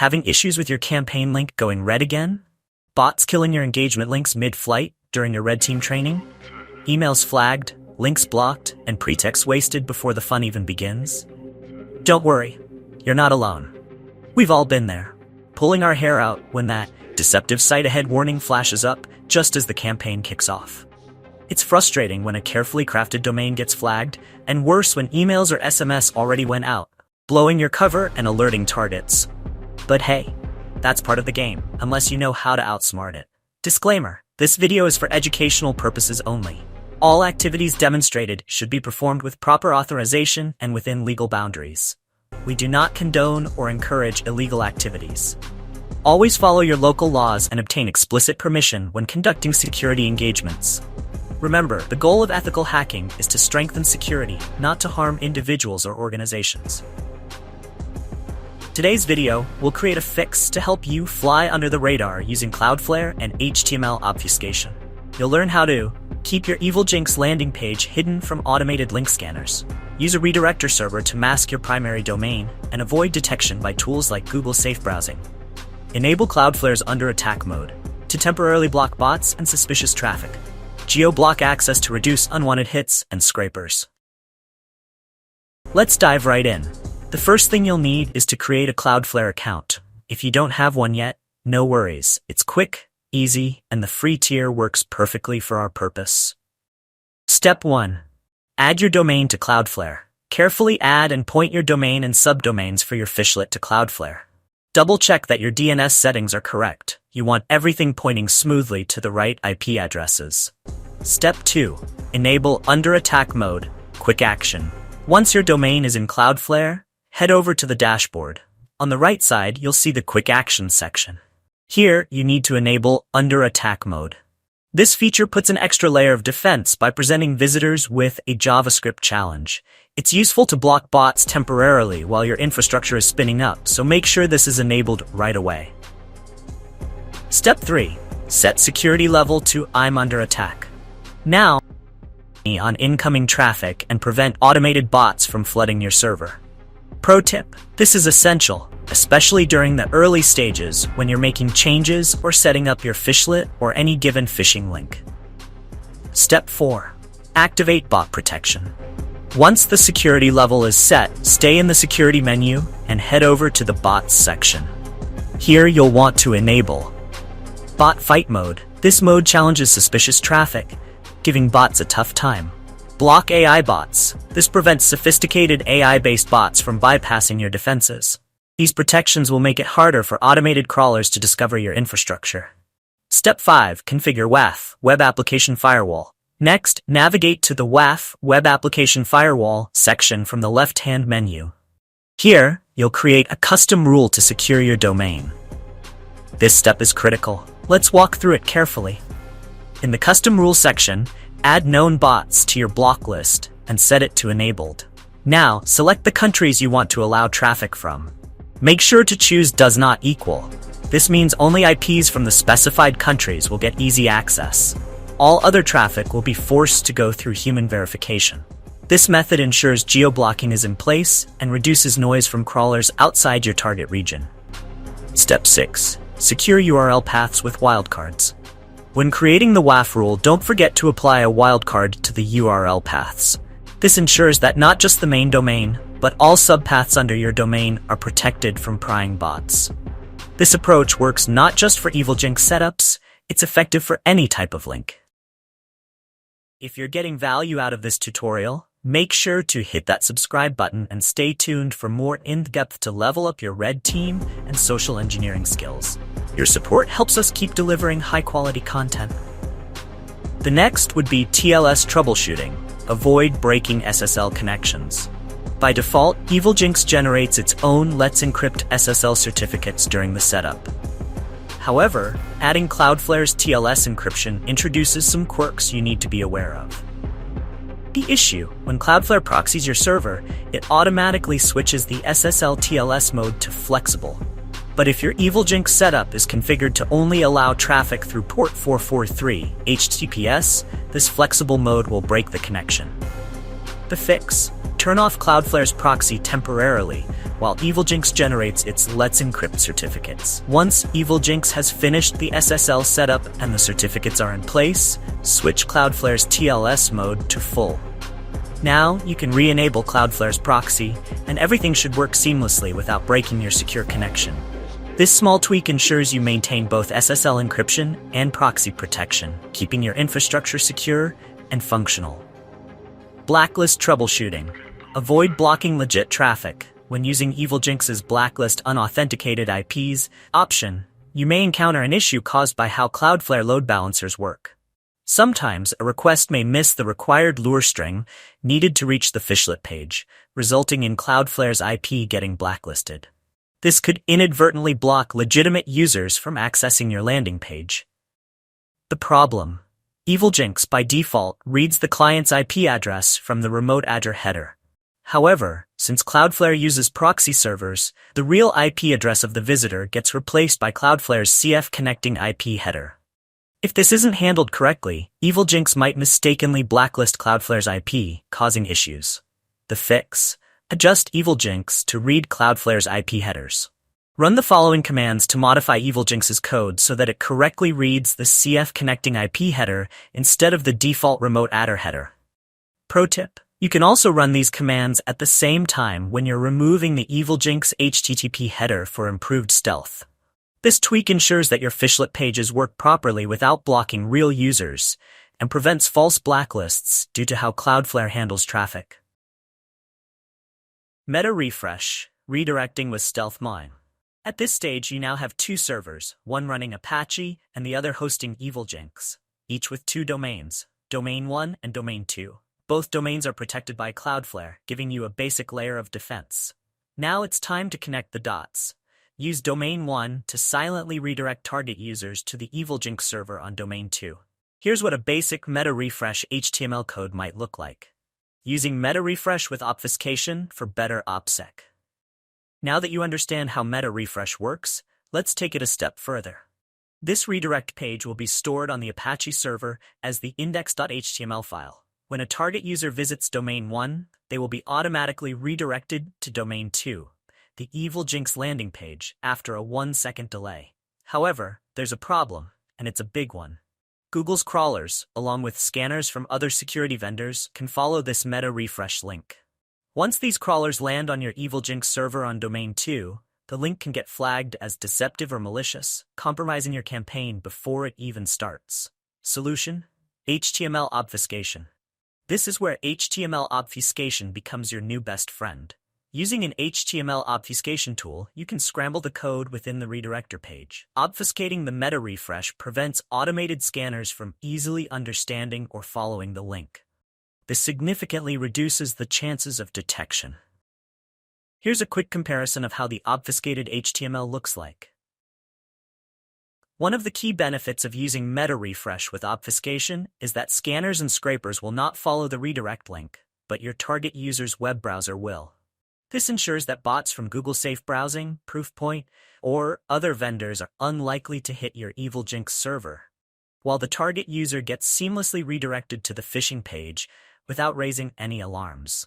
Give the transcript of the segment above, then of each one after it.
Having issues with your campaign link going red again? Bots killing your engagement links mid-flight during your red team training? Emails flagged, links blocked, and pretexts wasted before the fun even begins? Don't worry, you're not alone. We've all been there, pulling our hair out when that Deceptive Site Ahead warning flashes up just as the campaign kicks off. It's frustrating when a carefully crafted domain gets flagged, and worse when emails or SMS already went out, blowing your cover and alerting targets. But hey, that's part of the game, unless you know how to outsmart it. Disclaimer: this video is for educational purposes only. All activities demonstrated should be performed with proper authorization and within legal boundaries. We do not condone or encourage illegal activities. Always follow your local laws and obtain explicit permission when conducting security engagements. Remember, the goal of ethical hacking is to strengthen security, not to harm individuals or organizations. Today's video will create a fix to help you fly under the radar using Cloudflare and HTML obfuscation. You'll learn how to keep your Evilginx landing page hidden from automated link scanners, use a redirector server to mask your primary domain, and avoid detection by tools like Google Safe Browsing. Enable Cloudflare's under attack mode to temporarily block bots and suspicious traffic. Geo-block access to reduce unwanted hits and scrapers. Let's dive right in. The first thing you'll need is to create a Cloudflare account. If you don't have one yet, no worries. It's quick, easy, and the free tier works perfectly for our purpose. Step 1. Add your domain to Cloudflare. Carefully add and point your domain and subdomains for your fishlet to Cloudflare. Double-check that your DNS settings are correct. You want everything pointing smoothly to the right IP addresses. Step 2. Enable under attack mode, quick action. Once your domain is in Cloudflare, head over to the dashboard. On the right side, you'll see the quick action section. Here, you need to enable under attack mode. This feature puts an extra layer of defense by presenting visitors with a JavaScript challenge. It's useful to block bots temporarily while your infrastructure is spinning up, so make sure this is enabled right away. Step 3. Set security level to I'm under attack. Now, on incoming traffic and prevent automated bots from flooding your server. Pro tip: this is essential, especially during the early stages when you're making changes or setting up your fishlet or any given phishing link. Step 4. Activate bot protection. Once the security level is set, stay in the security menu and head over to the bots section. Here you'll want to enable bot fight mode. This mode challenges suspicious traffic, giving bots a tough time. Block AI bots. This prevents sophisticated AI-based bots from bypassing your defenses. These protections will make it harder for automated crawlers to discover your infrastructure. Step 5. Configure WAF, Web Application Firewall. Next, navigate to the WAF, Web Application Firewall section from the left-hand menu. Here, you'll create a custom rule to secure your domain. This step is critical. Let's walk through it carefully. In the custom rule section, add known bots to your block list and set it to enabled. Now, select the countries you want to allow traffic from. Make sure to choose does not equal. This means only IPs from the specified countries will get easy access. All other traffic will be forced to go through human verification. This method ensures geo-blocking is in place and reduces noise from crawlers outside your target region. Step 6. Secure URL paths with wildcards. When creating the WAF rule, don't forget to apply a wildcard to the URL paths. This ensures that not just the main domain, but all subpaths under your domain are protected from prying bots. This approach works not just for Evilginx setups, it's effective for any type of link. If you're getting value out of this tutorial, make sure to hit that subscribe button and stay tuned for more in-depth to level up your red team and social engineering skills. Your support helps us keep delivering high-quality content. The next would be TLS troubleshooting. Avoid breaking SSL connections. By default, Evilginx generates its own Let's Encrypt SSL certificates during the setup. However, adding Cloudflare's TLS encryption introduces some quirks you need to be aware of. The issue: when Cloudflare proxies your server, it automatically switches the SSL TLS mode to flexible. But if your Evilginx setup is configured to only allow traffic through port 443 HTTPS, this flexible mode will break the connection. The fix: Turn off Cloudflare's proxy temporarily, while Evilginx generates its Let's Encrypt certificates. Once Evilginx has finished the SSL setup and the certificates are in place, switch Cloudflare's TLS mode to full. Now, you can re-enable Cloudflare's proxy, and everything should work seamlessly without breaking your secure connection. This small tweak ensures you maintain both SSL encryption and proxy protection, keeping your infrastructure secure and functional. Blacklist troubleshooting. Avoid blocking legit traffic. When using Evilginx's Blacklist unauthenticated IPs option, you may encounter an issue caused by how Cloudflare load balancers work. Sometimes, a request may miss the required lure string needed to reach the fishlet page, resulting in Cloudflare's IP getting blacklisted. This could inadvertently block legitimate users from accessing your landing page. The problem: Evilginx by default reads the client's IP address from the RemoteAddr header. However, since Cloudflare uses proxy servers, the real IP address of the visitor gets replaced by Cloudflare's CF connecting IP header. If this isn't handled correctly, Evilginx might mistakenly blacklist Cloudflare's IP, causing issues. The fix: adjust Evilginx to read Cloudflare's IP headers. Run the following commands to modify Evilginx's code so that it correctly reads the CF connecting IP header instead of the default RemoteAddr header. Pro tip: you can also run these commands at the same time when you're removing the Evilginx HTTP header for improved stealth. This tweak ensures that your fishlet pages work properly without blocking real users, and prevents false blacklists due to how Cloudflare handles traffic. Meta refresh, redirecting with stealth mine. At this stage, you now have two servers, one running Apache and the other hosting Evilginx, each with two domains, Domain 1 and Domain 2. Both domains are protected by Cloudflare, giving you a basic layer of defense. Now it's time to connect the dots. Use Domain 1 to silently redirect target users to the Evilginx server on Domain 2. Here's what a basic meta refresh HTML code might look like. Using meta refresh with obfuscation for better OPSEC. Now that you understand how meta refresh works, let's take it a step further. This redirect page will be stored on the Apache server as the index.html file. When a target user visits Domain 1, they will be automatically redirected to Domain 2. The Evilginx landing page after a 1-second delay. However, there's a problem, and it's a big one. Google's crawlers, along with scanners from other security vendors, can follow this meta refresh link. Once these crawlers land on your Evilginx server on Domain 2, the link can get flagged as deceptive or malicious, compromising your campaign before it even starts. Solution: HTML obfuscation. This is where HTML obfuscation becomes your new best friend. Using an HTML obfuscation tool, you can scramble the code within the redirector page. Obfuscating the meta refresh prevents automated scanners from easily understanding or following the link. This significantly reduces the chances of detection. Here's a quick comparison of how the obfuscated HTML looks like. One of the key benefits of using meta refresh with obfuscation is that scanners and scrapers will not follow the redirect link, but your target user's web browser will. This ensures that bots from Google Safe Browsing, Proofpoint, or other vendors are unlikely to hit your Evilginx server, while the target user gets seamlessly redirected to the phishing page without raising any alarms.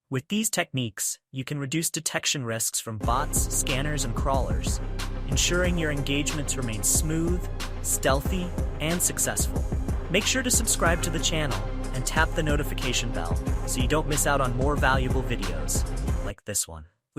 With these techniques, you can reduce detection risks from bots, scanners, and crawlers, ensuring your engagements remain smooth, stealthy, and successful. Make sure to subscribe to the channel and tap the notification bell so you don't miss out on more valuable videos like this one.